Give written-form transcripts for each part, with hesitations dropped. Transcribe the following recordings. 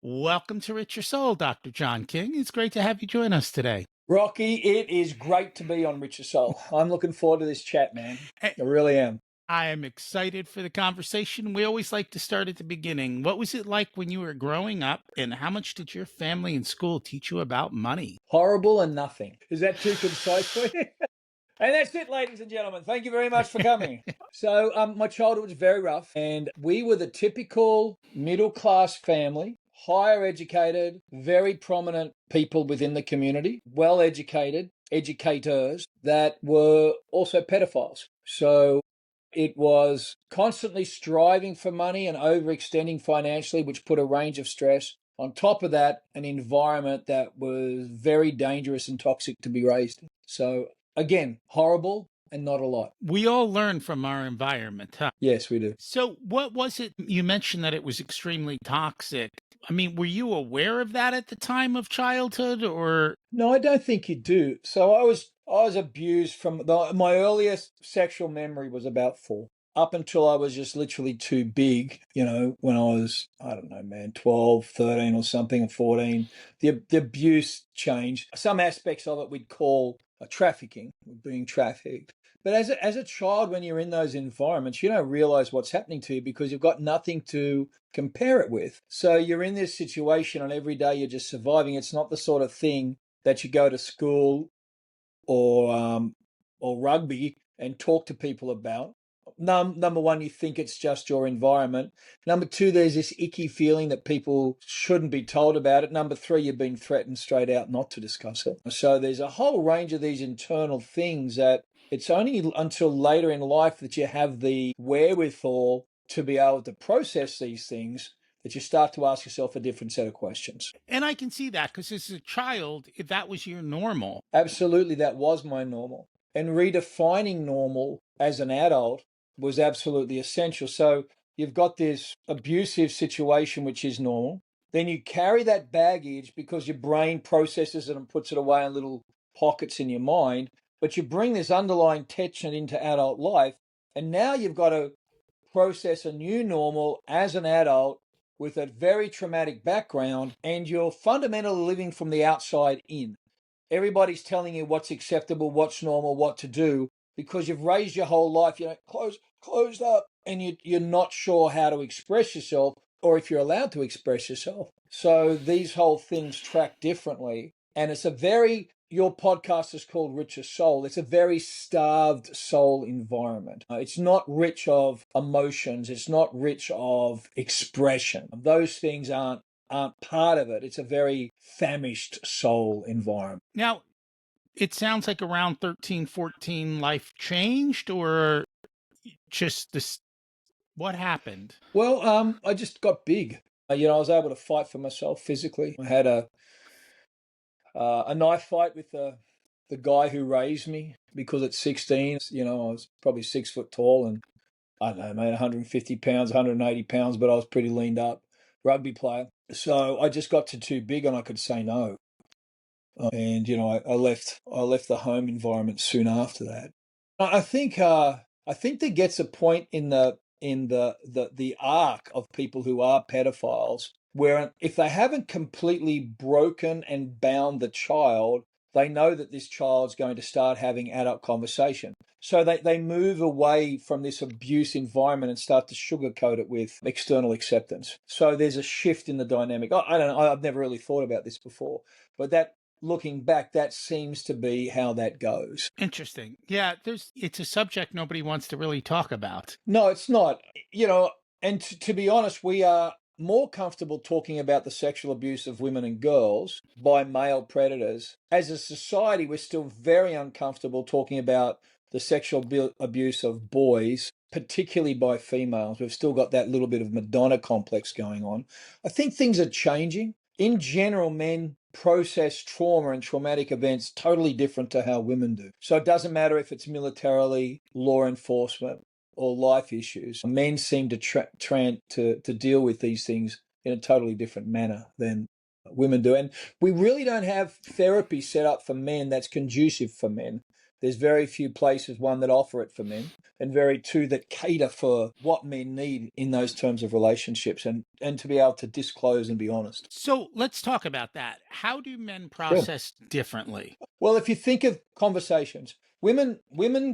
Welcome to Rich Your Soul, Dr. John King. It's great to have you join us today. Rocky, it is great to be on Richer Soul. I'm looking forward to this chat, man. Eh, I really am. I am excited for the conversation. We always like to start at the beginning. What was it like when you were growing up, and how much did your family and school teach you about money? Horrible and nothing. Is that too concise for you? And that's it, ladies and gentlemen. Thank you very much for coming. So, my childhood was very rough, and we were the typical middle class family, higher educated, very prominent people within the community, well educated, educators that were also pedophiles. So, it was constantly striving for money and overextending financially, which put a range of stress. On top of that, an environment that was very dangerous and toxic to be raised in. So, again, horrible and not a lot. We all learn from our environment, huh? Yes, we do. So, what was it? You mentioned that it was extremely toxic. I mean, were you aware of that at the time of childhood, or? No, I don't think you do. So I was abused from my earliest sexual memory was about 4. Up until I was just literally too big, when I was, I don't know, man, 12, 13 or something, or 14. The abuse changed. Some aspects of it we'd call trafficking, being trafficked. But as a child, when you're in those environments, you don't realize what's happening to you because you've got nothing to compare it with. So you're in this situation and every day you're just surviving. It's not the sort of thing that you go to school or rugby and talk to people about. Number one, you think it's just your environment. Number two, there's this icky feeling that people shouldn't be told about it. Number three, you've been threatened straight out not to discuss it. So there's a whole range of these internal things that it's only until later in life that you have the wherewithal to be able to process these things that you start to ask yourself a different set of questions. And I can see that because as a child, that was your normal. Absolutely, that was my normal. And redefining normal as an adult was absolutely essential. So you've got this abusive situation, which is normal. Then you carry that baggage because your brain processes it and puts it away in little pockets in your mind. But you bring this underlying tension into adult life. And now you've got to process a new normal as an adult with a very traumatic background, and you're fundamentally living from the outside in. Everybody's telling you what's acceptable, what's normal, what to do, because you've raised your whole life, closed up, and you're not sure how to express yourself or if you're allowed to express yourself. So these whole things track differently. And your podcast is called Richer Soul. It's a very starved soul environment. It's not rich of emotions. It's not rich of expression. Those things aren't part of it. It's a very famished soul environment. Now, it sounds like around 13, 14, life changed, or just this, what happened? Well, I just got big. I was able to fight for myself physically. I had a knife fight with the guy who raised me because at 16, I was probably 6 foot tall and I don't know, made 150 pounds, 180 pounds, but I was pretty leaned up rugby player. So I just got too big and I could say no. And I left the home environment soon after that. I think there gets a point in the arc of people who are pedophiles where if they haven't completely broken and bound the child, they know that this child's going to start having adult conversation. So they move away from this abuse environment and start to sugarcoat it with external acceptance. So there's a shift in the dynamic. I don't know, I've never really thought about this before, but looking back, that seems to be how that goes. Interesting. Yeah, it's a subject nobody wants to really talk about. No, it's not. And to be honest, we are more comfortable talking about the sexual abuse of women and girls by male predators. As a society, we're still very uncomfortable talking about the sexual abuse of boys, particularly by females. We've still got that little bit of Madonna complex going on. I think things are changing. In general, men process trauma and traumatic events totally different to how women do. So it doesn't matter if it's militarily, law enforcement, or life issues. Men seem to deal with these things in a totally different manner than women do. And we really don't have therapy set up for men that's conducive for men. There's very few places, one, that offer it for men, and very two that cater for what men need in those terms of relationships, and to be able to disclose and be honest. So let's talk about that. How do men Sure. process differently? Well, if you think of conversations, women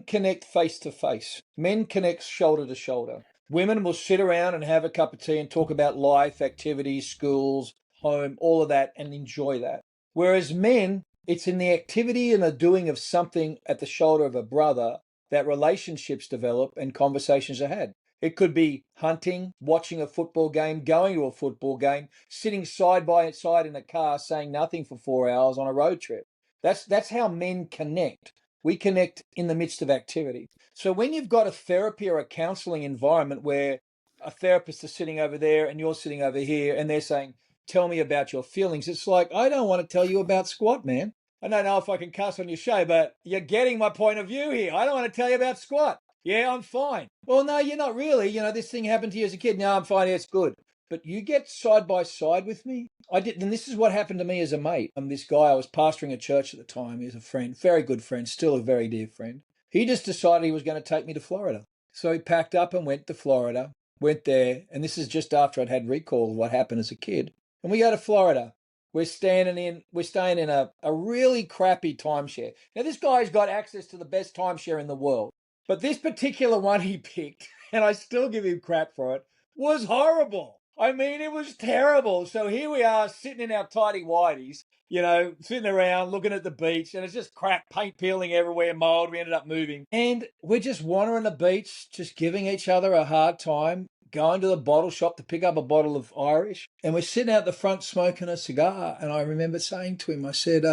connect face to face. Men connect shoulder to shoulder. Women will sit around and have a cup of tea and talk about life, activities, schools, home, all of that, and enjoy that. Whereas men, it's in the activity and the doing of something at the shoulder of a brother that relationships develop and conversations are had. It could be hunting, watching a football game, going to a football game, sitting side by side in a car saying nothing for 4 hours on a road trip. That's how men connect. We connect in the midst of activity. So when you've got a therapy or a counseling environment where a therapist is sitting over there and you're sitting over here and they're saying, tell me about your feelings, it's like, I don't want to tell you about squat, man. I don't know if I can cuss on your show, but you're getting my point of view here. I don't want to tell you about squat. Yeah, I'm fine. Well, no, you're not really. This thing happened to you as a kid. No, I'm fine. Yeah, it's good. But you get side by side with me. I did, and this is what happened to me as a mate. This guy, I was pastoring a church at the time. He was a friend, very good friend, still a very dear friend. He just decided he was going to take me to Florida. So he packed up and went to Florida, went there, and this is just after I'd had recall of what happened as a kid. And we go to Florida. We're staying in a really crappy timeshare. Now, this guy's got access to the best timeshare in the world. But this particular one he picked, and I still give him crap for it, was horrible. I mean, it was terrible. So here we are sitting in our tidy whities, sitting around looking at the beach, and it's just crap, paint peeling everywhere, mold. We ended up moving. And we're just wandering the beach, just giving each other a hard time, going to the bottle shop to pick up a bottle of Irish. And we're sitting out the front smoking a cigar. And I remember saying to him, I said,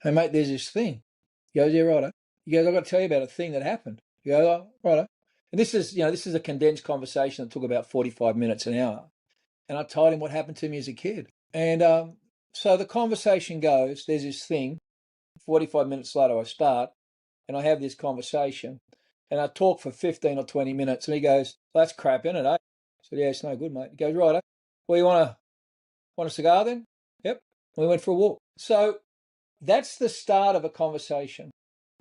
hey, mate, there's this thing. He goes, yeah, righto. He goes, I've got to tell you about a thing that happened. He goes, oh, righto. And this is a condensed conversation that took about 45 minutes, an hour. And I told him what happened to me as a kid. And so the conversation goes, there's this thing. 45 minutes later, I start, and I have this conversation. And I talk for 15 or 20 minutes, and he goes, well, that's crap, isn't it, eh? I said, yeah, it's no good, mate. He goes, righto. Well, you want a cigar then? Yep. We went for a walk. So that's the start of a conversation.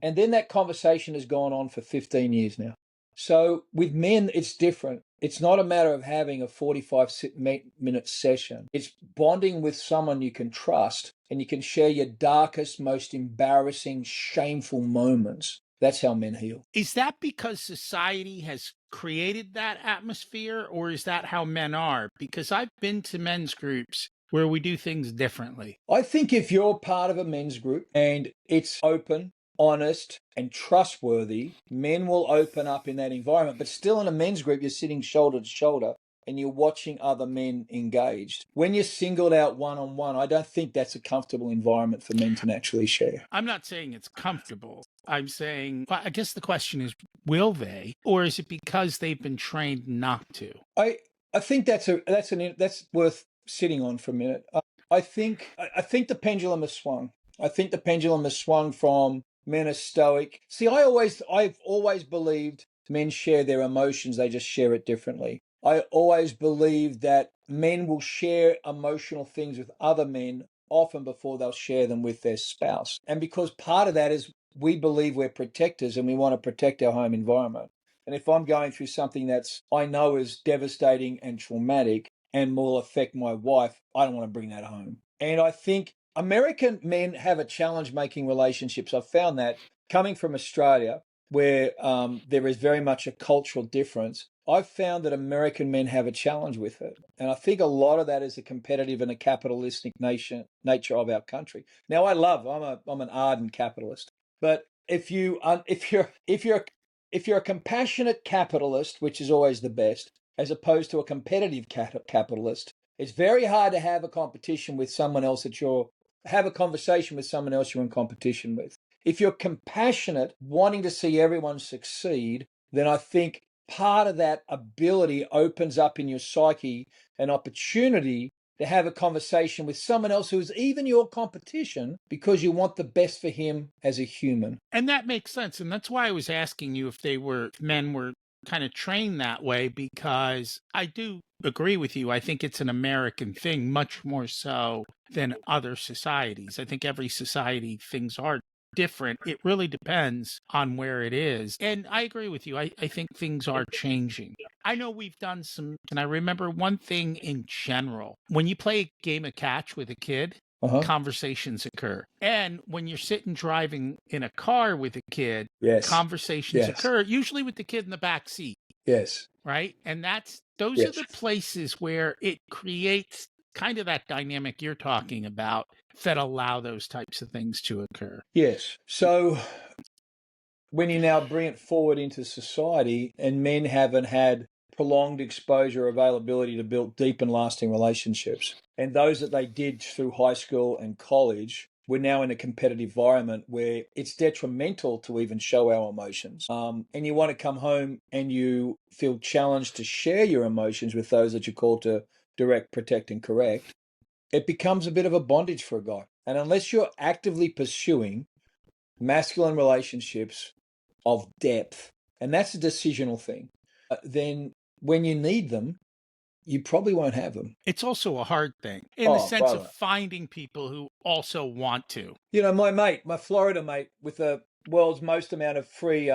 And then that conversation has gone on for 15 years now. So with men, it's different. It's not a matter of having a 45-minute session. It's bonding with someone you can trust and you can share your darkest, most embarrassing, shameful moments. That's how men heal. Is that because society has created that atmosphere, or is that how men are? Because I've been to men's groups where we do things differently. I think if you're part of a men's group and it's open, honest, and trustworthy, men will open up in that environment. But still, in a men's group, you're sitting shoulder to shoulder and you're watching other men engaged. When you're singled out one on one, I don't think that's a comfortable environment for men to naturally share. I'm not saying it's comfortable. I'm saying, well, I guess the question is, will they, or is it because they've been trained not to? I think that's worth sitting on for a minute. I think the pendulum has swung. I think the pendulum has swung from men are stoic. See, I've always believed men share their emotions, they just share it differently. I always believe that men will share emotional things with other men often before they'll share them with their spouse. And because part of that is we believe we're protectors and we want to protect our home environment. And if I'm going through something that's I know is devastating and traumatic and will affect my wife, I don't want to bring that home. And I think American men have a challenge making relationships. I've found that coming from Australia, where there is very much a cultural difference, I've found that American men have a challenge with it. And I think a lot of that is a competitive and a capitalistic nature of our country. Now, I'm an ardent capitalist, but if you're a compassionate capitalist, which is always the best, as opposed to a competitive capitalist, it's very hard to have a competition with someone else have a conversation with someone else you're in competition with. If you're compassionate, wanting to see everyone succeed, then I think part of that ability opens up in your psyche an opportunity to have a conversation with someone else who's even your competition because you want the best for him as a human. And that makes sense. And that's why I was asking you if men were kind of trained that way, because I do agree with you. I think it's an American thing, much more so than other societies. I think every society, things are different. It really depends on where it is. And I agree with you. I think things are changing. I know we've done some, and I remember one thing in general. When you play a game of catch with a kid, Uh-huh. conversations occur. And when you're sitting driving in a car with a kid, Yes. conversations Yes. occur, usually with the kid in the back seat, Yes. right? And those are Yes. the places where it creates kind of that dynamic you're talking about that allow those types of things to occur. Yes. So when you now bring it forward into society and men haven't had prolonged exposure or availability to build deep and lasting relationships, and those that they did through high school and college, we're now in a competitive environment where it's detrimental to even show our emotions. And you want to come home and you feel challenged to share your emotions with those that you're called to direct, protect, and correct. It becomes a bit of a bondage for a guy. And unless you're actively pursuing masculine relationships of depth, and that's a decisional thing, then when you need them, you probably won't have them. It's also a hard thing in the Oh, sense of brother. finding people who also want to. You know, my mate, my Florida mate, with the world's most amount of free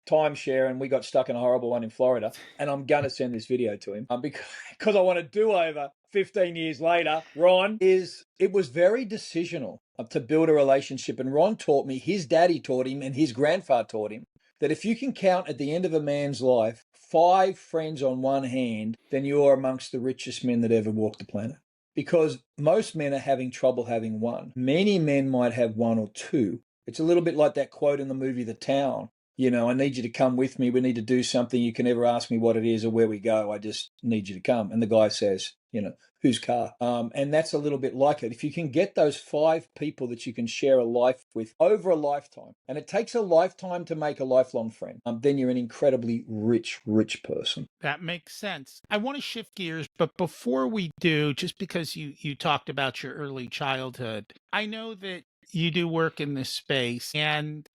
timeshare, and we got stuck in a horrible one in Florida. And I'm going to send this video to him because I want to do over 15 years later. Ron, it was very decisional to build a relationship. And Ron taught me, his daddy taught him, and his grandfather taught him that if you can count at the end of a man's life 5 friends on one hand, then you are amongst the richest men that ever walked the planet. Because most men are having trouble having one. Many men might have one or two. It's a little bit like that quote in the movie The Town. You know, I need you to come with me. We need to do something. You can never ask me what it is or where we go. I just need you to come. And the guy says, you know, whose car? And that's a little bit like it. If you can get those 5 people that you can share a life with over a lifetime, and it takes a lifetime to make a lifelong friend, then you're an incredibly rich, rich person. That makes sense. I want to shift gears, but before we do, just because you talked about your early childhood, I know that you do work in this space, and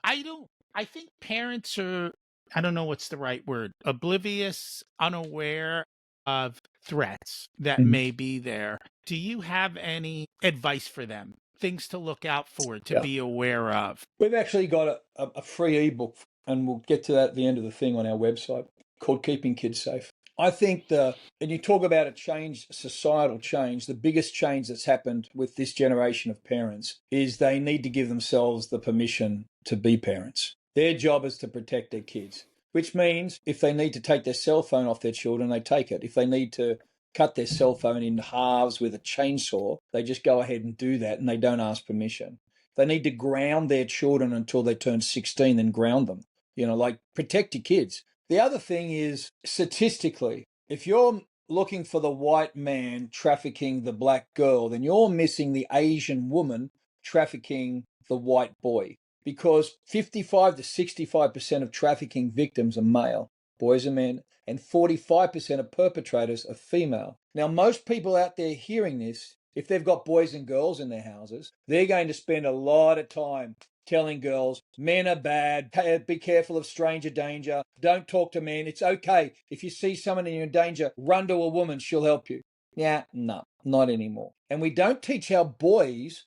I think parents are, I don't know what's the right word, oblivious, unaware of threats that Mhm. may be there. Do you have any advice for them? Things to look out for, to Yeah. be aware of? We've actually got a free ebook, and we'll get to that at the end of the thing on our website, called Keeping Kids Safe. I think and you talk about a change, societal change, the biggest change that's happened with this generation of parents is they need to give themselves the permission to be parents. Their job is to protect their kids, which means if they need to take their cell phone off their children, they take it. If they need to cut their cell phone in halves with a chainsaw, they just go ahead and do that, and they don't ask permission. They need to ground their children until they turn 16, then ground them. You know, like, protect your kids. The other thing is, statistically, if you're looking for the white man trafficking the black girl, then you're missing the Asian woman trafficking the white boy. Because 55 to 65% of trafficking victims are male, boys and men, and 45% of perpetrators are female. Now, most people out there hearing this, if they've got boys and girls in their houses, they're going to spend a lot of time telling girls, men are bad, be careful of stranger danger, don't talk to men, it's okay. If you see someone and you're in danger, run to a woman, she'll help you. Yeah, no, not anymore. And we don't teach our boys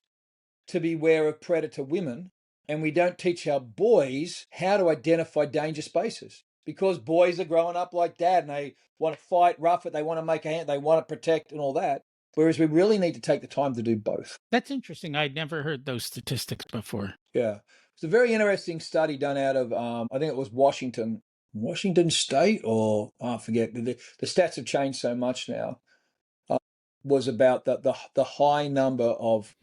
to beware of predator women, and we don't teach our boys how to identify danger spaces, because boys are growing up like dad and they want to fight, rough it, they want to make a hand, they want to protect and all that. Whereas we really need to take the time to do both. That's interesting. I'd never heard those statistics before. Yeah. It's a very interesting study done out of, I think it was Washington State, or I forget. The stats have changed so much now. Was about the high number of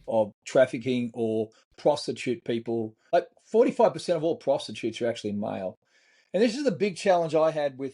trafficking or prostitute people. Like 45% of all prostitutes are actually male. And this is the big challenge I had with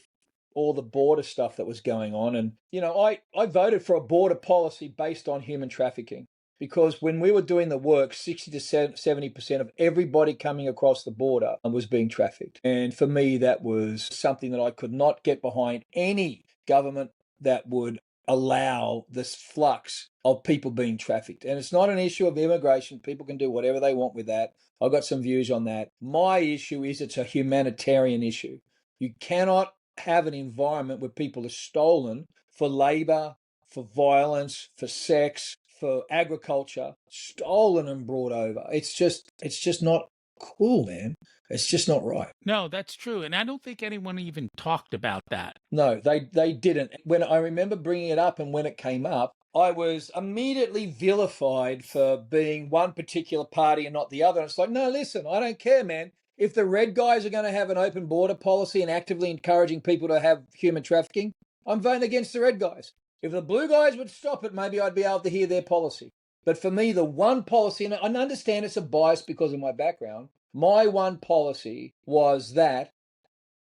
all the border stuff that was going on. And, you know, I voted for a border policy based on human trafficking, because when we were doing the work, 60 to 70% of everybody coming across the border was being trafficked. And for me, that was something that I could not get behind. Any government that would allow this flux of people being trafficked. And it's not an issue of immigration. People can do whatever they want with that. I've got some views on that. My issue is it's a humanitarian issue. You cannot have an environment where people are stolen for labor, for violence, for sex, for agriculture, stolen and brought over. It's just not cool, man. It's just not right. No, that's true. And I don't think anyone even talked about that. No, they didn't. When I remember bringing it up and when it came up, I was immediately vilified for being one particular party and not the other. And it's like, no, listen, I don't care, man. If the red guys are going to have an open border policy and actively encouraging people to have human trafficking, I'm voting against the red guys. If the blue guys would stop it, maybe I'd be able to hear their policy. But for me, the one policy, and I understand it's a bias because of my background, my one policy was that,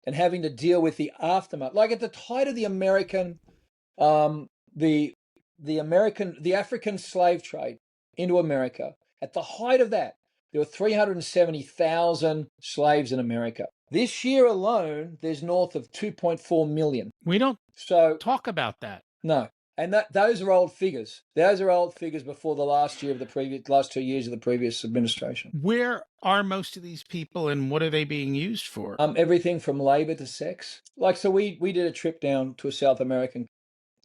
and having to deal with the aftermath. Like at the height of the American, the African slave trade into America. At the height of that, there were 370,000 slaves in America. This year alone, there's north of 2.4 million. We don't So talk about that. no, and those are old figures. Those are old figures before the last 2 years of the previous administration. Where are most of these people and what are they being used for? Everything from labor to sex. Like, so we did a trip down to a South American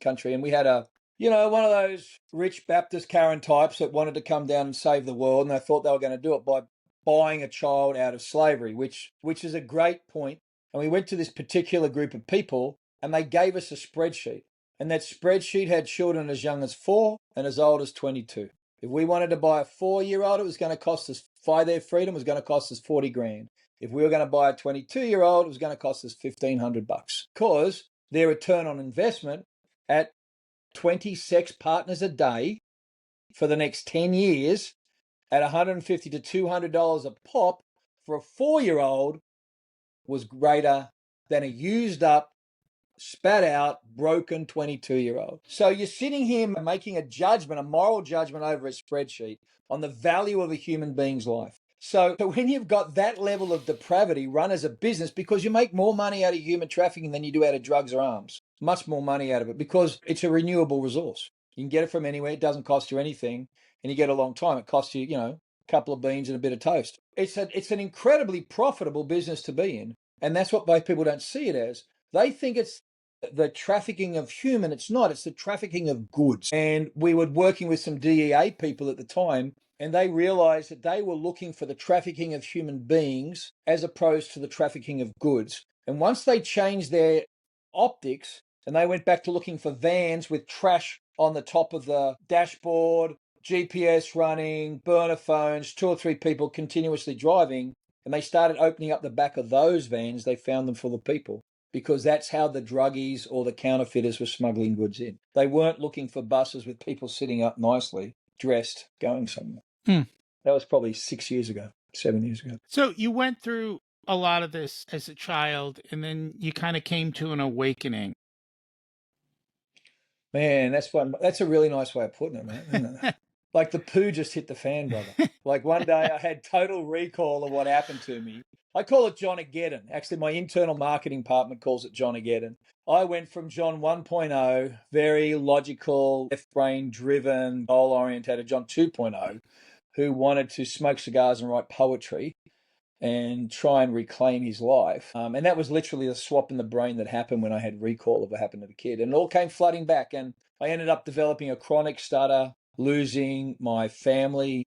country, and we had one of those rich Baptist Karen types that wanted to come down and save the world, and they thought they were going to do it by buying a child out of slavery, which is a great point. And we went to this particular group of people, and they gave us a spreadsheet. And that spreadsheet had children as young as 4 and as old as 22. If we wanted to buy a 4-year-old, it was going to cost us, by their freedom, was going to cost us 40 grand. If we were going to buy a 22-year-old, it was going to cost us $1,500 because their return on investment at 20 sex partners a day for the next 10 years at $150 to $200 a pop for a 4-year-old was greater than a used up, spat out, broken 22-year-old. So you're sitting here making a judgment, a moral judgment over a spreadsheet on the value of a human being's life. So when you've got that level of depravity run as a business, because you make more money out of human trafficking than you do out of drugs or arms, much more money out of it, because it's a renewable resource. You can get it from anywhere. It doesn't cost you anything, and you get a long time. It costs you, a couple of beans and a bit of toast. It's an incredibly profitable business to be in, and that's what most people don't see it as. They think it's the trafficking of human. It's not. It's the trafficking of goods. And we were working with some DEA people at the time, and they realized that they were looking for the trafficking of human beings as opposed to the trafficking of goods. And once they changed their optics and they went back to looking for vans with trash on the top of the dashboard, GPS running, burner phones, 2 or 3 people continuously driving, and they started opening up the back of those vans, they found them full of people, because that's how the druggies or the counterfeiters were smuggling goods in. They weren't looking for buses with people sitting up nicely, dressed, going somewhere. That was probably 6 years ago, 7 years ago. So you went through a lot of this as a child, and then you kind of came to an awakening. Man, that's a really nice way of putting it, man, isn't it? Like the poo just hit the fan, brother. Like one day I had total recall of what happened to me. I call it John-ageddon. Actually, my internal marketing department calls it John-ageddon. I went from John 1.0, very logical, left-brain driven, goal-orientated, John 2.0, who wanted to smoke cigars and write poetry and try and reclaim his life. And that was literally the swap in the brain that happened when I had recall of what happened to the kid. And it all came flooding back. And I ended up developing a chronic stutter, losing my family,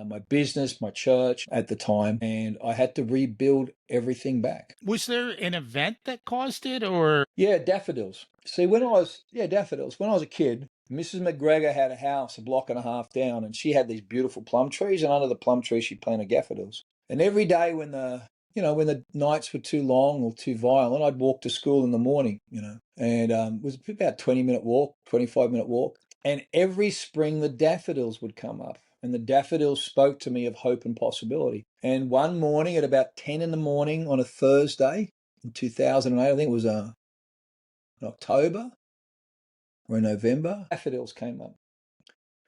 my business, my church at the time. And I had to rebuild everything back. Was there an event that caused it, or? Yeah, daffodils. See, daffodils. When I was a kid, Mrs. McGregor had a house a block and a half down, and she had these beautiful plum trees, and under the plum trees she planted daffodils. And every day when when the nights were too long or too violent, I'd walk to school in the morning, and it was about 20-minute walk, 25-minute walk. And every spring the daffodils would come up, and the daffodils spoke to me of hope and possibility. And one morning at about 10 in the morning on a Thursday in 2008, I think it was in October or in November, daffodils came up.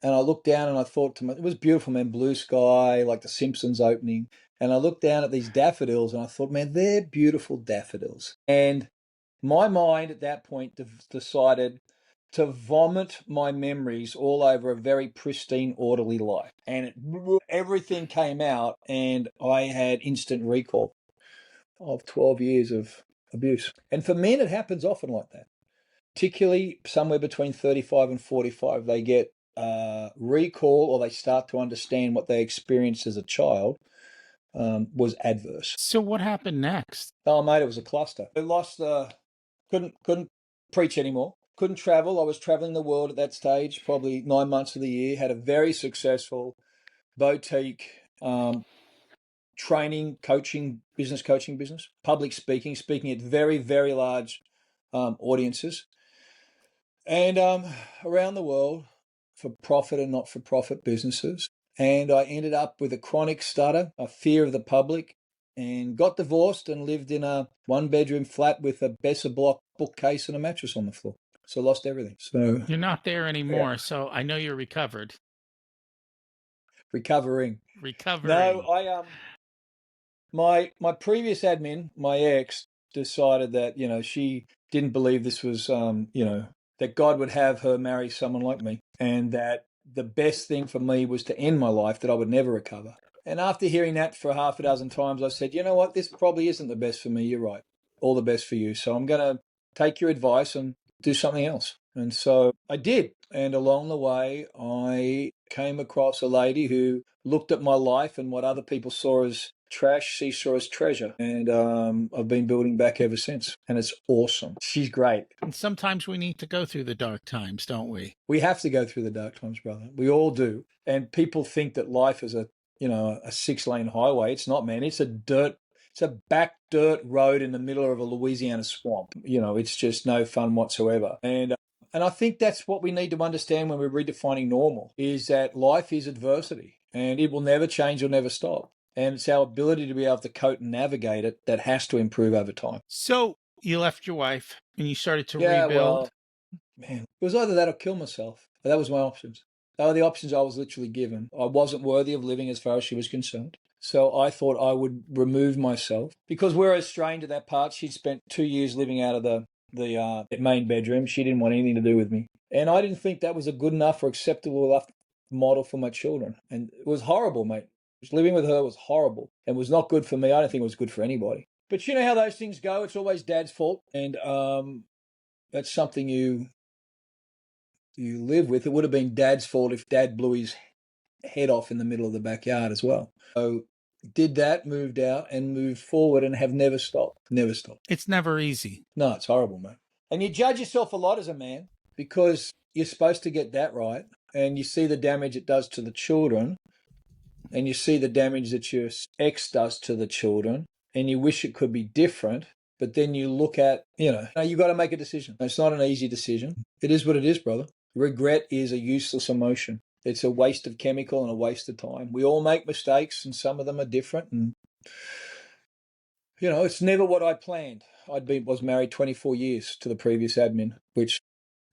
And I looked down and I thought to myself, it was beautiful, man, blue sky, like the Simpsons opening. And I looked down at these daffodils and I thought, man, they're beautiful daffodils. And my mind at that point decided to vomit my memories all over a very pristine, orderly life. And everything came out, and I had instant recall of 12 years of abuse. And for men, it happens often like that. Particularly somewhere between 35 and 45, they get recall, or they start to understand what they experienced as a child. was adverse. So what happened next? Oh, mate, it was a cluster. I lost couldn't preach anymore. Couldn't travel. I was traveling the world at that stage, probably 9 months of the year. Had a very successful boutique training, business coaching business, public speaking at very, very large audiences, and around the world for profit and not for profit businesses. And I ended up with a chronic stutter, a fear of the public, and got divorced and lived in a 1-bedroom flat with a Besser block bookcase and a mattress on the floor. So I lost everything. So You're not there anymore, so I know you're recovered. recovering. No, Recovering. my previous admin, my ex, decided that she didn't believe this was that God would have her marry someone like me, and that the best thing for me was to end my life, that I would never recover. And after hearing that for half a dozen times, I said, you know what, this probably isn't the best for me. You're right. All the best for you. So I'm going to take your advice and do something else. And so I did. And along the way, I came across a lady who looked at my life and what other people saw as trash, she saw as treasure. And I've been building back ever since. And it's awesome. She's great. And sometimes we need to go through the dark times, don't we? We have to go through the dark times, brother. We all do. And people think that life is a 6-lane highway. It's not, man. It's a back dirt road in the middle of a Louisiana swamp. It's just no fun whatsoever. And I think that's what we need to understand when we're redefining normal, is that life is adversity and it will never change or never stop. And it's our ability to be able to cope and navigate it that has to improve over time. So you left your wife and you started to Yeah, rebuild. well, man, it was either that or kill myself. That was my options. They were the options I was literally given. I wasn't worthy of living as far as she was concerned. So I thought I would remove myself because we're estranged at that part. She'd spent 2 years living out of the main bedroom. She didn't want anything to do with me. And I didn't think that was a good enough or acceptable enough model for my children. And it was horrible, mate. Just living with her was horrible and was not good for me. I don't think it was good for anybody. But you know how those things go. It's always dad's fault. And that's something you live with. It would have been dad's fault if dad blew his head off in the middle of the backyard as well. So did that, moved out and moved forward and have never stopped. Never stopped. It's never easy. No, it's horrible, mate. And you judge yourself a lot as a man because you're supposed to get that right. And you see the damage it does to the children. And you see the damage that your ex does to the children. And you wish it could be different. But then you look at, you got to make a decision. It's not an easy decision. It is what it is, brother. Regret is a useless emotion. It's a waste of chemical and a waste of time. We all make mistakes and some of them are different. And, it's never what I planned. Was married 24 years to the previous admin, which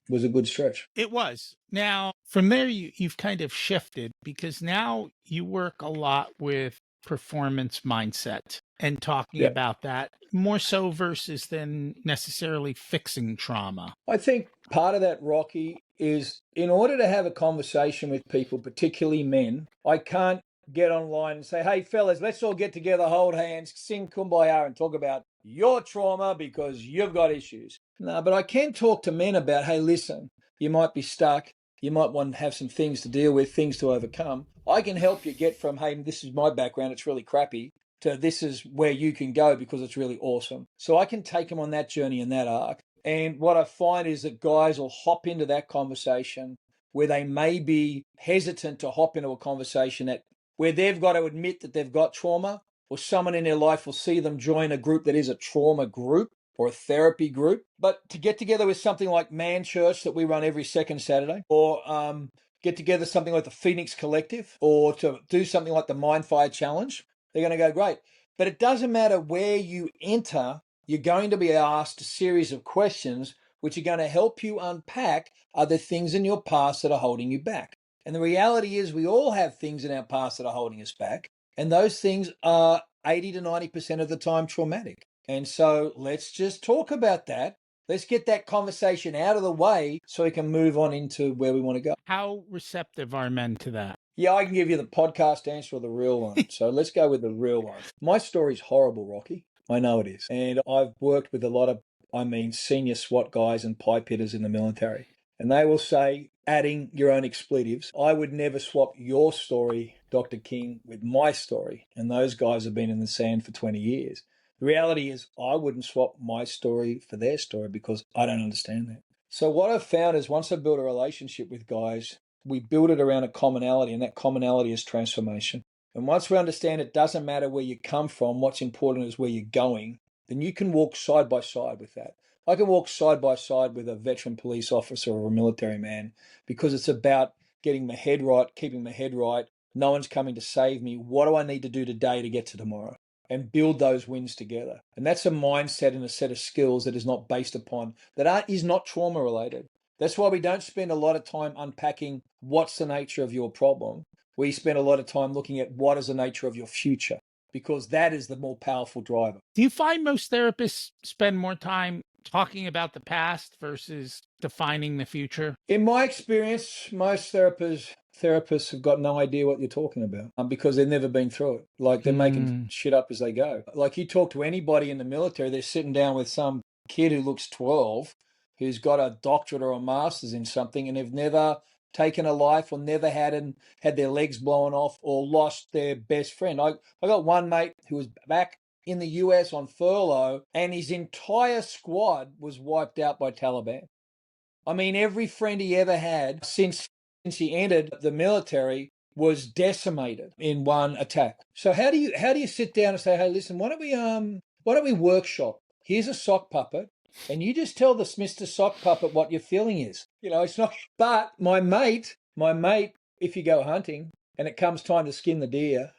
was a good stretch. It was. Now, from there, you've kind of shifted because now you work a lot with performance mindset and talking about that more so versus than necessarily fixing trauma. I think part of that, Rocky, is in order to have a conversation with people, particularly men, I can't get online and say, hey, fellas, let's all get together, hold hands, sing Kumbaya and talk about your trauma because you've got issues. No, but I can talk to men about, hey, listen, you might be stuck. You might want to have some things to deal with, things to overcome. I can help you get from, hey, this is my background, it's really crappy, to this is where you can go because it's really awesome. So I can take them on that journey and that arc. And what I find is that guys will hop into that conversation where they may be hesitant to hop into a conversation where they've got to admit that they've got trauma, or someone in their life will see them join a group that is a trauma group or a therapy group. But to get together with something like Man Church that we run every second Saturday, or get together something like the Phoenix Collective, or to do something like the Mindfire Challenge, they're going to go, great. But it doesn't matter where you enter, you're going to be asked a series of questions which are going to help you unpack other things in your past that are holding you back. And the reality is we all have things in our past that are holding us back. And those things are 80 to 90% of the time traumatic. And so let's just talk about that. Let's get that conversation out of the way so we can move on into where we want to go. How receptive are men to that? Yeah, I can give you the podcast answer or the real one. So let's go with the real one. My story's horrible, Rocky. I know it is. And I've worked with a lot of, senior SWAT guys and pipe hitters in the military. And they will say, adding your own expletives. I would never swap your story, Dr. King, with my story. And those guys have been in the sand for 20 years. The reality is, I wouldn't swap my story for their story because I don't understand that. So, what I've found is once I build a relationship with guys, we build it around a commonality, and that commonality is transformation. And once we understand it doesn't matter where you come from, what's important is where you're going, then you can walk side by side with that. I can walk side by side with a veteran police officer or a military man because it's about getting my head right, keeping my head right. No one's coming to save me. What do I need to do today to get to tomorrow? And build those wins together. And that's a mindset and a set of skills that is not based upon, is not trauma related. That's why we don't spend a lot of time unpacking what's the nature of your problem. We spend a lot of time looking at what is the nature of your future, because that is the more powerful driver. Do you find most therapists spend more time talking about the past versus defining the future? In my experience, most therapists have got no idea what you're talking about because they've never been through it. Like they're making shit up as they go. Like you talk to anybody in the military, they're sitting down with some kid who looks 12, who's got a doctorate or a master's in something, and they've never taken a life or never had their legs blown off or lost their best friend. I got one mate who was back in the US on furlough, and his entire squad was wiped out by Taliban. I mean, every friend he ever had since he entered the military was decimated in one attack. So how do you sit down and say, hey, listen, why don't we workshop? Here's a sock puppet, and you just tell this Mr. Sock Puppet what your feeling is. You know, it's not. But my mate, if you go hunting and it comes time to skin the deer,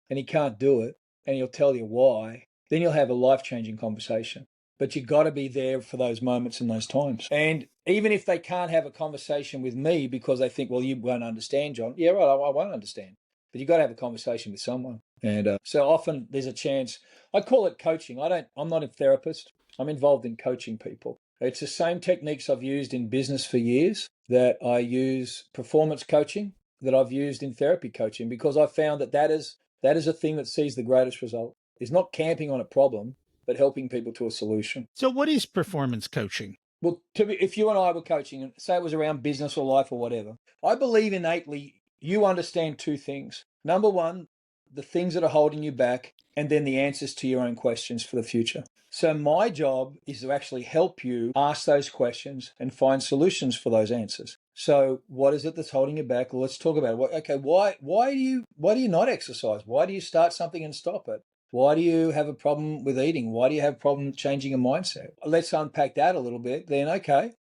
and he can't do it, and he'll tell you why, then you'll have a life-changing conversation. But you've got to be there for those moments and those times. And even if they can't have a conversation with me because they think, well, you won't understand, John. Yeah, right, I won't understand. But you've got to have a conversation with someone. And so often there's a chance. I call it coaching. I'm not a therapist. I'm involved in coaching people. It's the same techniques I've used in business for years that I use performance coaching, that I've used in therapy coaching, because I've found that is a thing that sees the greatest result. It's not camping on a problem, but helping people to a solution. So what is performance coaching? Well, if you and I were coaching, and say it was around business or life or whatever, I believe innately you understand two things. Number one, the things that are holding you back, and then the answers to your own questions for the future. So my job is to actually help you ask those questions and find solutions for those answers. So what is it that's holding you back? Well, let's talk about it. Okay, why do you not exercise? Why do you start something and stop it? Why do you have a problem with eating? Why do you have a problem changing a mindset? Let's unpack that a little bit. Then, okay,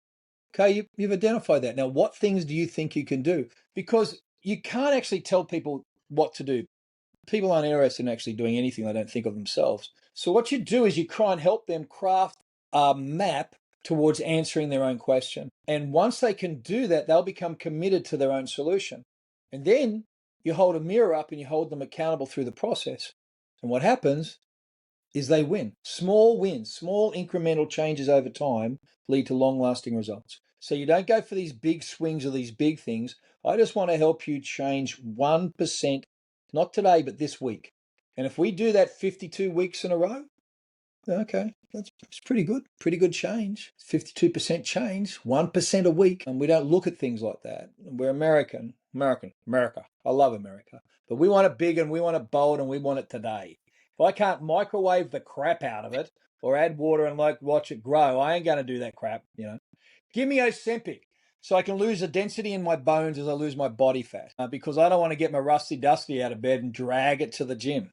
you've identified that. Now, what things do you think you can do? Because you can't actually tell people what to do. People aren't interested in actually doing anything they don't think of themselves. So what you do is you try and help them craft a map towards answering their own question. And once they can do that, they'll become committed to their own solution. And then you hold a mirror up and you hold them accountable through the process. And what happens is they win. Small wins, small incremental changes over time lead to long-lasting results. So you don't go for these big swings or these big things. I just want to help you change 1%, not today, but this week. And if we do that 52 weeks in a row, okay, that's pretty good. Pretty good change. 52% change, 1% a week. And we don't look at things like that. We're America. I love America. But we want it big and we want it bold and we want it today. If I can't microwave the crap out of it or add water and watch it grow, I ain't going to do that crap, Give me Ozempic so I can lose the density in my bones as I lose my body fat because I don't want to get my rusty dusty out of bed and drag it to the gym.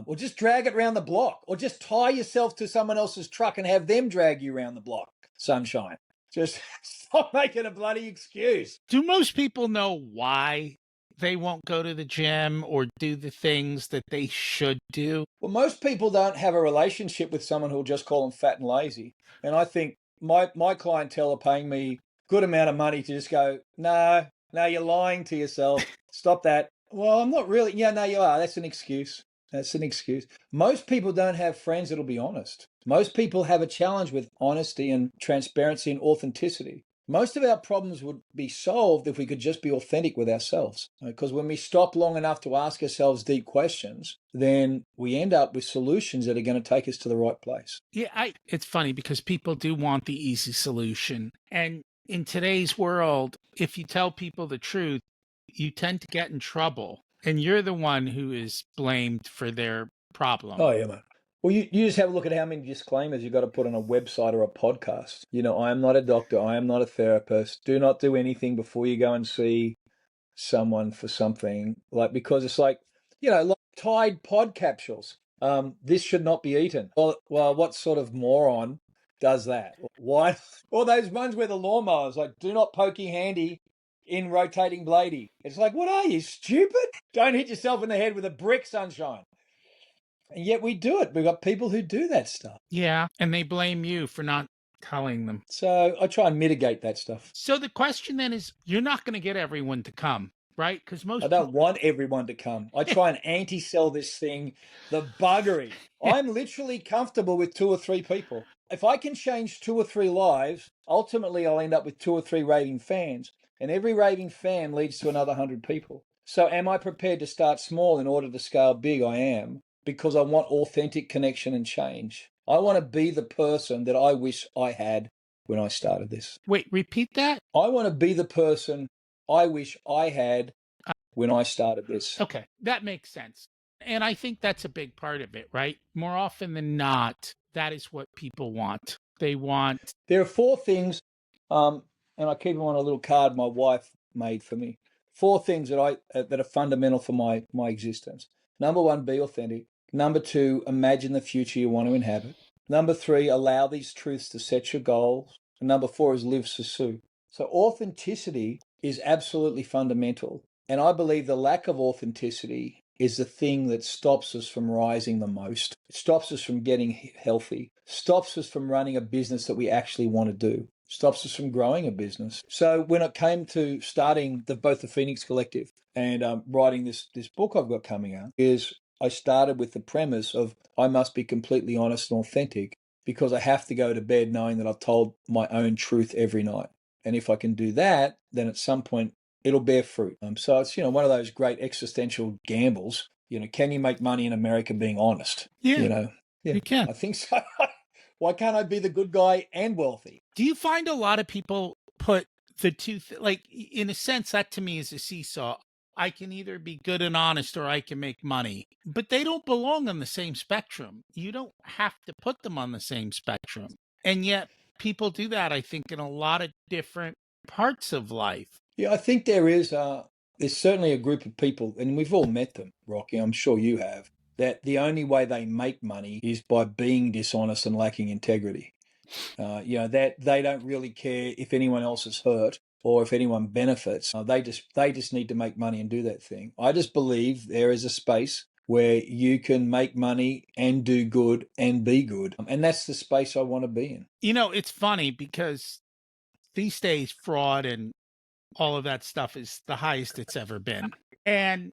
Or just drag it around the block, or just tie yourself to someone else's truck and have them drag you around the block, sunshine. Just stop making a bloody excuse. Do most people know why they won't go to the gym or do the things that they should do? Well, most people don't have a relationship with someone who'll just call them fat and lazy. And I think my clientele are paying me a good amount of money to just go, no, you're lying to yourself. Stop that. Well, I'm not really. Yeah, no, you are. That's an excuse. That's an excuse. Most people don't have friends that'll be honest. Most people have a challenge with honesty and transparency and authenticity. Most of our problems would be solved if we could just be authentic with ourselves. Because when we stop long enough to ask ourselves deep questions, then we end up with solutions that are going to take us to the right place. Yeah, it's funny because people do want the easy solution. And in today's world, if you tell people the truth, you tend to get in trouble, and you're the one who is blamed for their problem. Oh, yeah, man. Well, you just have a look at how many disclaimers you've got to put on a website or a podcast. I am not a doctor. I am not a therapist. Do not do anything before you go and see someone for something. Because it's like Tide pod capsules. This should not be eaten. Well, what sort of moron does that? Why? Or those ones where the lawnmowers, like, do not poke your handy in rotating bladey. It's like, what are you, stupid? Don't hit yourself in the head with a brick, sunshine. And yet we do it. We've got people who do that stuff. Yeah, and they blame you for not telling them. So I try and mitigate that stuff. So the question then is, you're not going to get everyone to come, right? Because most I don't want everyone to come. I try and anti-sell this thing, the buggery. I'm literally comfortable with 2 or 3 people. If I can change 2 or 3 lives, ultimately I'll end up with 2 or 3 raving fans. And every raving fan leads to another 100 people. So am I prepared to start small in order to scale big? I am, because I want authentic connection and change. I want to be the person that I wish I had when I started this. Wait, repeat that? I want to be the person I wish I had when I started this. Okay, that makes sense. And I think that's a big part of it, right? More often than not, that is what people want. They want. There are 4 things, and I keep them on a little card my wife made for me. 4 things that are fundamental for my existence. Number 1, be authentic. Number 2, imagine the future you want to inhabit. Number 3, allow these truths to set your goals. And number 4 is live Susu. So authenticity is absolutely fundamental. And I believe the lack of authenticity is the thing that stops us from rising the most. It stops us from getting healthy, stops us from running a business that we actually want to do, stops us from growing a business. So when it came to starting both the Phoenix Collective and writing this book I've got coming out, I started with the premise of I must be completely honest and authentic, because I have to go to bed knowing that I've told my own truth every night. And if I can do that, then at some point it'll bear fruit. So it's, one of those great existential gambles. Can you make money in America being honest? Yeah, Yeah, you can. I think so. Why can't I be the good guy and wealthy? Do you find a lot of people put the two, like, in a sense, that to me is a seesaw? I can either be good and honest or I can make money, but they don't belong on the same spectrum. You don't have to put them on the same spectrum. And yet people do that, I think, in a lot of different parts of life. Yeah, I think there's certainly a group of people, and we've all met them, Rocky, I'm sure you have, that the only way they make money is by being dishonest and lacking integrity. That they don't really care if anyone else is hurt or if anyone benefits. They just need to make money and do that thing. I just believe there is a space where you can make money and do good and be good. And that's the space I want to be in. It's funny because these days fraud and all of that stuff is the highest it's ever been. And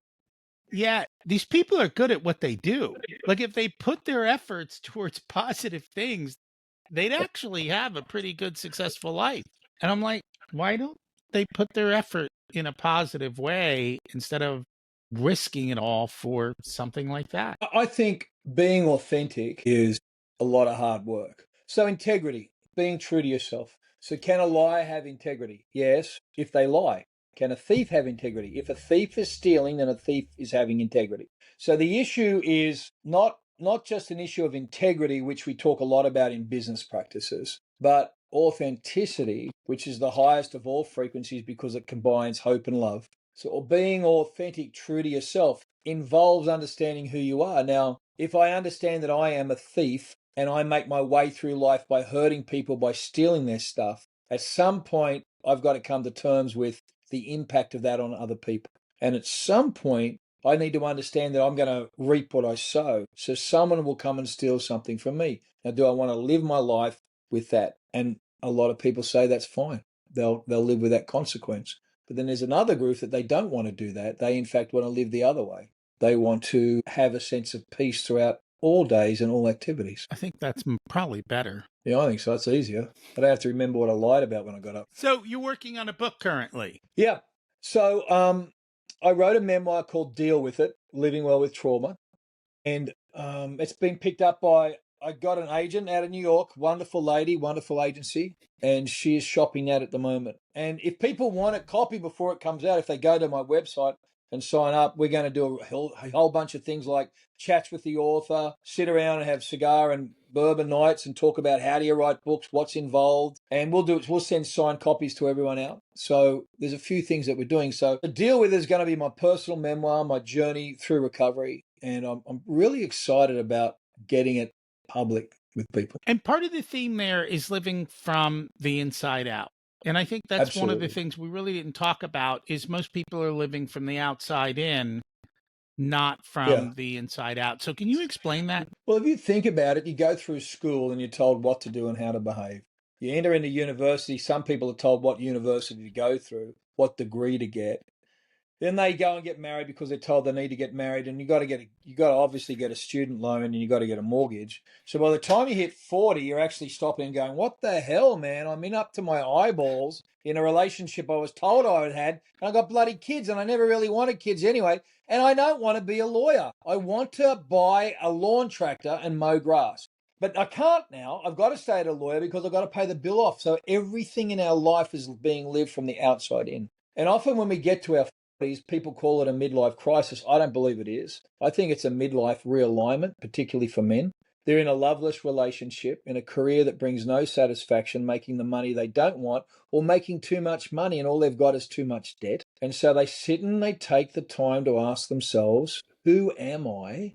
yeah, these people are good at what they do. Like, if they put their efforts towards positive things, they'd actually have a pretty good, successful life. And I'm like, why don't they put their effort in a positive way instead of risking it all for something like that? I think being authentic is a lot of hard work. So integrity, being true to yourself. So can a liar have integrity? Yes, if they lie. Can a thief have integrity? If a thief is stealing, then a thief is having integrity. So the issue is not just an issue of integrity, which we talk a lot about in business practices, but authenticity, which is the highest of all frequencies because it combines hope and love. So being authentic, true to yourself, involves understanding who you are. Now, if I understand that I am a thief and I make my way through life by hurting people, by stealing their stuff, at some point I've got to come to terms with the impact of that on other people. And at some point, I need to understand that I'm going to reap what I sow. So someone will come and steal something from me. Now, do I want to live my life with that? And a lot of people say that's fine. They'll live with that consequence. But then there's another group that they don't want to do that. They, in fact, want to live the other way. They want to have a sense of peace throughout all days and all activities. I think that's probably better. Yeah, I think so. It's easier. I don't have to remember what I lied about when I got up. So you're working on a book currently? Yeah. So I wrote a memoir called Deal With It, Living Well with Trauma. And it's been picked up by I got an agent out of New York, wonderful lady, wonderful agency, and she is shopping that at the moment. And if people want a copy before it comes out, if they go to my website and sign up, we're going to do a whole bunch of things like chats with the author, sit around and have cigar and bourbon nights and talk about how do you write books, what's involved, and we'll send signed copies to everyone out. So there's a few things that we're doing. So the deal with it is going to be my personal memoir, my journey through recovery, and I'm really excited about getting it public with people. And part of the theme there is living from the inside out. And I think that's one of the Absolutely. things we really didn't talk about is most people are living from the outside in, not Yeah. from the inside out. So can you explain that? Well, if you think about it, you go through school and you're told what to do and how to behave. You enter into university, some people are told what university to go through, what degree to get. Then they go and get married because they're told they need to get married, and you got to obviously get a student loan and you got to get a mortgage. So by the time you hit 40, you're actually stopping and going, "What the hell, man? I'm in up to my eyeballs in a relationship I was told I had, and I got bloody kids, and I never really wanted kids anyway, and I don't want to be a lawyer. I want to buy a lawn tractor and mow grass." But I can't now. I've got to stay at a lawyer because I've got to pay the bill off. So everything in our life is being lived from the outside in. And often when we get to our people call it a midlife crisis. I don't believe it is. I think it's a midlife realignment, particularly for men. They're in a loveless relationship, in a career that brings no satisfaction, making the money they don't want, or making too much money and all they've got is too much debt. And so they sit and they take the time to ask themselves, who am I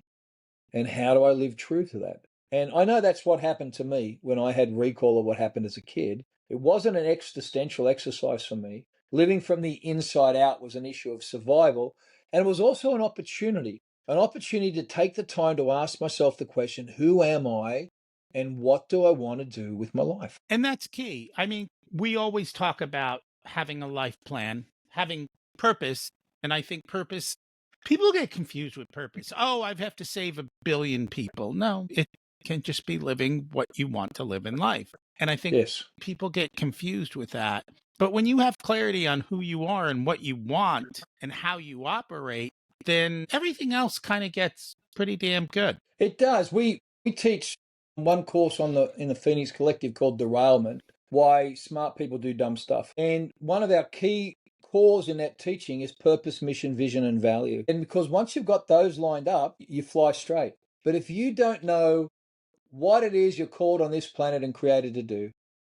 and how do I live true to that? And I know that's what happened to me when I had recall of what happened as a kid. It wasn't an existential exercise for me. Living from the inside out was an issue of survival. And it was also an opportunity to take the time to ask myself the question, who am I and what do I want to do with my life? And that's key. I mean, we always talk about having a life plan, having purpose. And I think purpose, people get confused with purpose. Oh, I have to save 1 billion people. No, it can just be living what you want to live in life. And I think Yes. people get confused with that. But when you have clarity on who you are and what you want and how you operate, then everything else kind of gets pretty damn good. It does. We teach one course in the Phoenix Collective called Derailment, why smart people do dumb stuff. And one of our key cores in that teaching is purpose, mission, vision, and value. And because once you've got those lined up, you fly straight. But if you don't know what it is you're called on this planet and created to do,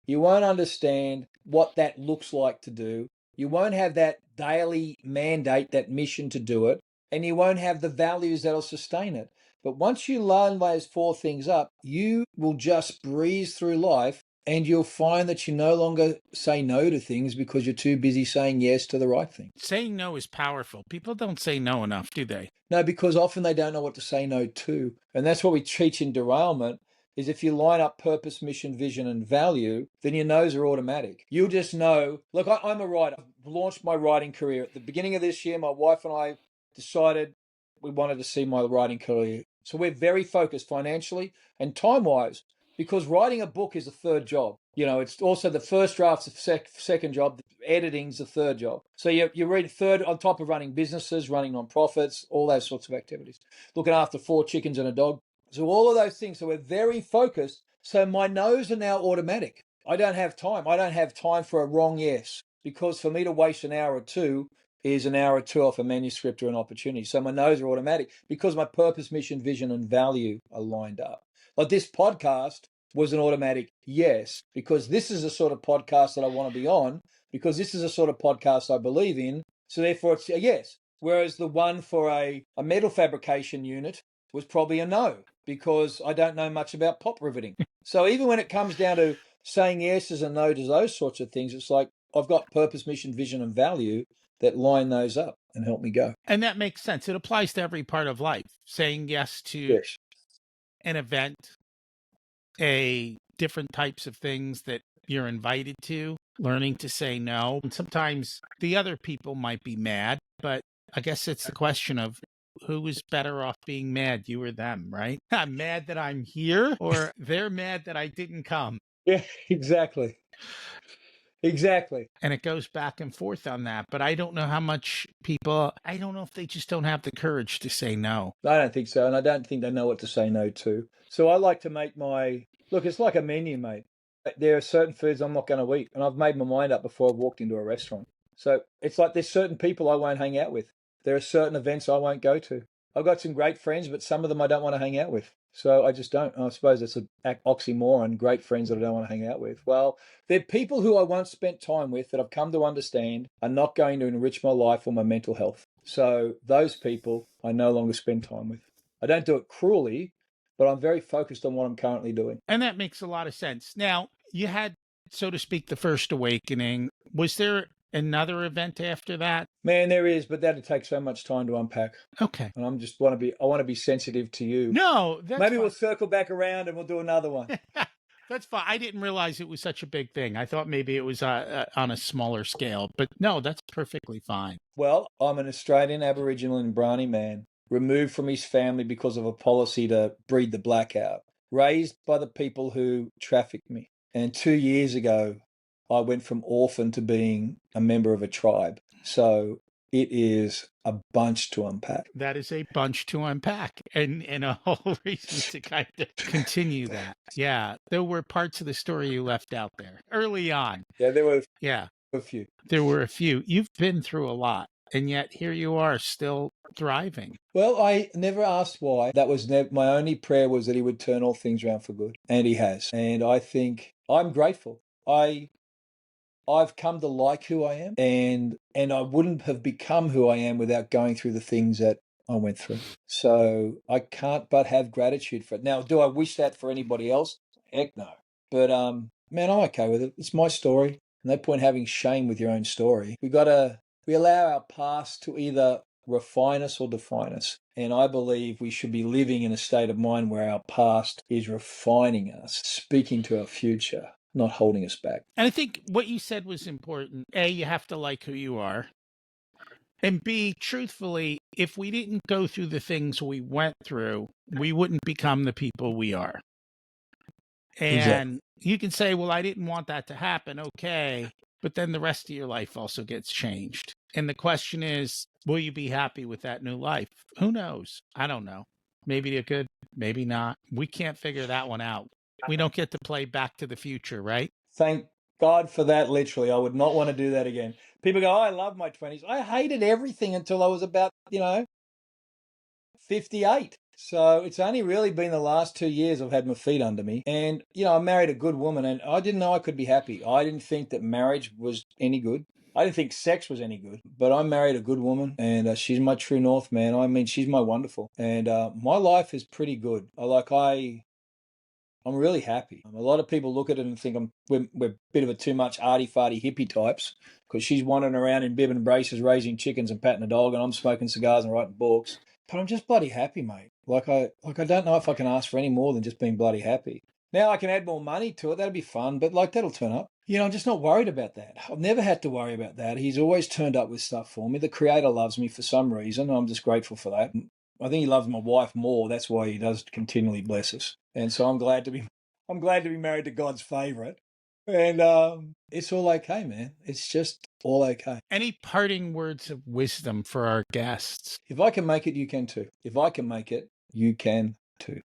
you won't understand what that looks like to do. You won't have that daily mandate, that mission to do it, and you won't have the values that'll sustain it. But once you line those four things up, you will just breeze through life and you'll find that you no longer say no to things because you're too busy saying yes to the right thing. Saying no is powerful. People don't say no enough, do they? No, because often they don't know what to say no to. And that's what we teach in Derailment is if you line up purpose, mission, vision, and value, then your no's are automatic. You'll just know, look, I'm a writer. I've launched my writing career. At the beginning of this year, my wife and I decided we wanted to see my writing career. So we're very focused financially and time-wise because writing a book is a third job. You know, it's also the first draft's the second job. Editing's the third job. So you read third on top of running businesses, running nonprofits, all those sorts of activities. Looking after 4 chickens and a dog. So all of those things. So we're very focused. So my no's are now automatic. I don't have time. I don't have time for a wrong yes because for me to waste an hour or two is an hour or two off a manuscript or an opportunity. So my no's are automatic because my purpose, mission, vision, and value are lined up. Like this podcast was an automatic yes because this is the sort of podcast that I want to be on because this is the sort of podcast I believe in. So therefore it's a yes. Whereas the one for a metal fabrication unit was probably a no because I don't know much about pop riveting. So even when it comes down to saying yeses and no to those sorts of things, it's like I've got purpose, mission, vision, and value that line those up and help me go. And that makes sense. It applies to every part of life. Saying yes to Yes. an event, a different types of things that you're invited to, learning to say no. And sometimes the other people might be mad, but I guess it's the question of who is better off being mad, you or them, right? I'm mad that I'm here, or they're mad that I didn't come. Yeah, exactly. Exactly. And it goes back and forth on that. But I don't know how much people, I don't know if they just don't have the courage to say no. I don't think so, and I don't think they know what to say no to. So I like to make my look. It's like a menu, mate. There are certain foods I'm not going to eat, and I've made my mind up before I've walked into a restaurant. So it's like there's certain people I won't hang out with. There are certain events I won't go to. I've got some great friends, but some of them I don't want to hang out with. So I just don't. I suppose it's an oxymoron. Great friends that I don't want to hang out with. Well, they're people who I once spent time with that I've come to understand are not going to enrich my life or my mental health. So those people I no longer spend time with. I don't do it cruelly, but I'm very focused on what I'm currently doing. And that makes a lot of sense. Now, you had, so to speak, the first awakening. Was there another event after that? Man, there is, but that'd take so much time to unpack. Okay. And I want to be sensitive to you. No, that's Maybe fine. we'll circle back around and we'll do another one. That's fine. I didn't realize it was such a big thing. I thought maybe it was on a smaller scale, but no, that's perfectly fine. Well, I'm an Australian Aboriginal and Brahmi man, removed from his family because of a policy to breed the black out, raised by the people who trafficked me. And 2 years ago, I went from orphan to being a member of a tribe. So it is a bunch to unpack. That is a bunch to unpack and a whole reason to kind of continue that. Yeah, there were parts of the story you left out there early on. Yeah, there were Yeah, a few. there were a few. You've been through a lot, and yet here you are still thriving. Well, I never asked why. That was my only prayer was that he would turn all things around for good, and he has. And I think I'm grateful. I've come to like who I am, and I wouldn't have become who I am without going through the things that I went through. So I can't but have gratitude for it. Now, do I wish that for anybody else? Heck no. But man, I'm okay with it. It's my story. No point having shame with your own story. We allow our past to either refine us or define us. And I believe we should be living in a state of mind where our past is refining us, speaking to our future, not holding us back. And I think what you said was important. A, you have to like who you are. And B, truthfully, if we didn't go through the things we went through, we wouldn't become the people we are. Exactly. And you can say, well, I didn't want that to happen. Okay. But then the rest of your life also gets changed. And the question is, will you be happy with that new life? Who knows? I don't know. Maybe you're good, maybe not. We can't figure that one out. We don't get to play Back to the Future, right? Thank God for that, literally. I would not want to do that again. People go, oh, I love my 20s. I hated everything until I was about, 58. So it's only really been the last 2 years I've had my feet under me. And, I married a good woman and I didn't know I could be happy. I didn't think that marriage was any good. I didn't think sex was any good, but I married a good woman and she's my true north, man. I mean, she's my wonderful. And my life is pretty good. I'm really happy. A lot of people look at it and think we're a bit of a too much arty-farty hippie types because she's wandering around in bib and braces raising chickens and patting a dog and I'm smoking cigars and writing books. But I'm just bloody happy, mate. I don't know if I can ask for any more than just being bloody happy. Now I can add more money to it. That'd be fun, but that'll turn up. I'm just not worried about that. I've never had to worry about that. He's always turned up with stuff for me. The creator loves me for some reason. I'm just grateful for that. I think he loves my wife more. That's why he does continually bless us. And so I'm glad to be married to God's favorite. And it's all okay, man. It's just all okay. Any parting words of wisdom for our guests? If I can make it, you can too. If I can make it, you can too.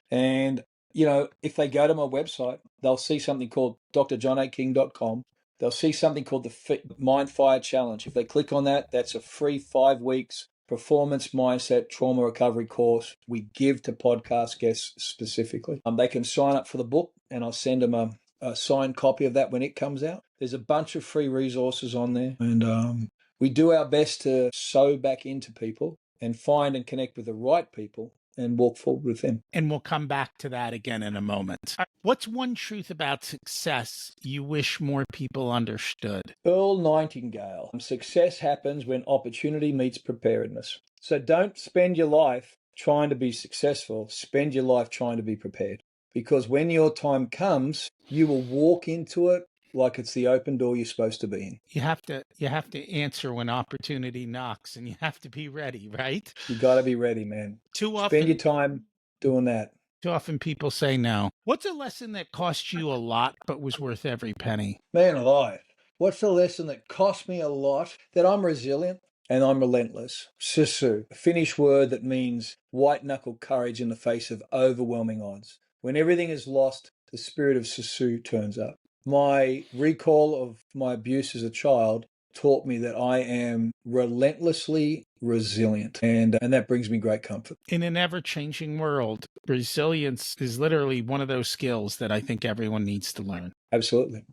And, if they go to my website, they'll see something called drjohnaking.com. They'll see something called the Mindfire Challenge. If they click on that, that's a free 5 weeks performance mindset trauma recovery course we give to podcast guests specifically. They can sign up for the book and I'll send them a signed copy of that when it comes out. There's a bunch of free resources on there and we do our best to sew back into people and find and connect with the right people and walk forward with them. And we'll come back to that again in a moment. What's one truth about success you wish more people understood? Earl Nightingale. Success happens when opportunity meets preparedness. So don't spend your life trying to be successful. Spend your life trying to be prepared. Because when your time comes, you will walk into it like it's the open door you're supposed to be in. You have to answer when opportunity knocks and you have to be ready, right? You got to be ready, man. Too often Spend your time doing that. Too often people say no. What's a lesson that cost you a lot but was worth every penny? Man alive. What's the lesson that cost me a lot? That I'm resilient and I'm relentless. Sisu, a Finnish word that means white knuckle courage in the face of overwhelming odds. When everything is lost, the spirit of Sisu turns up. My recall of my abuse as a child taught me that I am relentlessly resilient, and that brings me great comfort. In an ever-changing world, resilience is literally one of those skills that I think everyone needs to learn. Absolutely.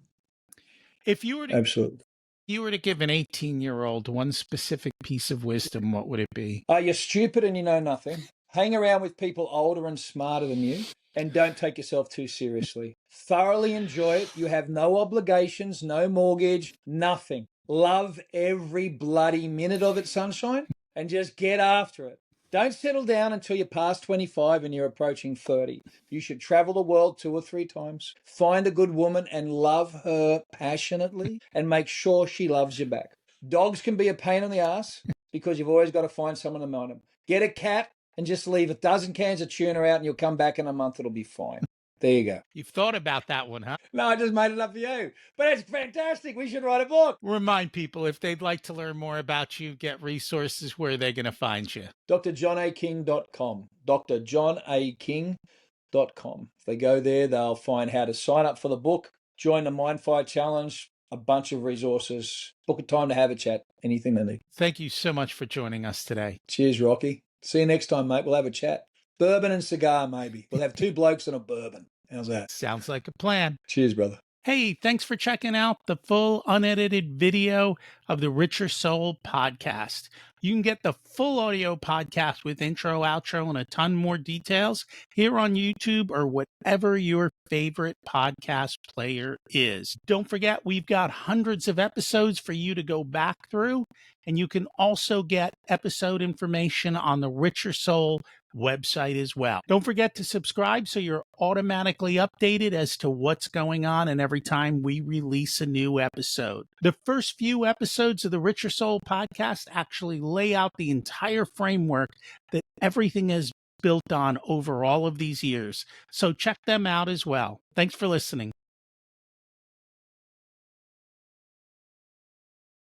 If you were to Absolutely. give an 18-year-old one specific piece of wisdom, what would it be? You're stupid and you know nothing. Hang around with people older and smarter than you, and don't take yourself too seriously. Thoroughly enjoy it. You have no obligations, no mortgage, nothing. Love every bloody minute of it, sunshine, and just get after it. Don't settle down until you're past 25 and you're approaching 30. You should travel the world 2 or 3 times, find a good woman and love her passionately, and make sure she loves you back. Dogs can be a pain in the ass because you've always got to find someone to mind them. Get a cat and just leave a dozen cans of tuna out and you'll come back in a month. It'll be fine. There you go. You've thought about that one, huh? No, I just made it up for you. But it's fantastic. We should write a book. Remind people, if they'd like to learn more about you, get resources, where they're going to find you. drjohnaking.com. drjohnaking.com. If they go there, they'll find how to sign up for the book, join the Mindfire Challenge, a bunch of resources, book a time to have a chat, anything they need. Thank you so much for joining us today. Cheers, Rocky. See you next time, mate. We'll have a chat. Bourbon and cigar, maybe. We'll have 2 blokes and a bourbon. How's that? Sounds like a plan. Cheers, brother. Hey, thanks for checking out the full unedited video of the Richer Soul podcast. You can get the full audio podcast with intro, outro, and a ton more details here on YouTube or whatever your favorite podcast player is. Don't forget, we've got hundreds of episodes for you to go back through, and you can also get episode information on the Richer Soul website as well. Don't forget to subscribe so you're automatically updated as to what's going on and every time we release a new episode. The first few episodes of the Richer Soul podcast actually lay out the entire framework that everything is built on over all of these years. So check them out as well. Thanks for listening.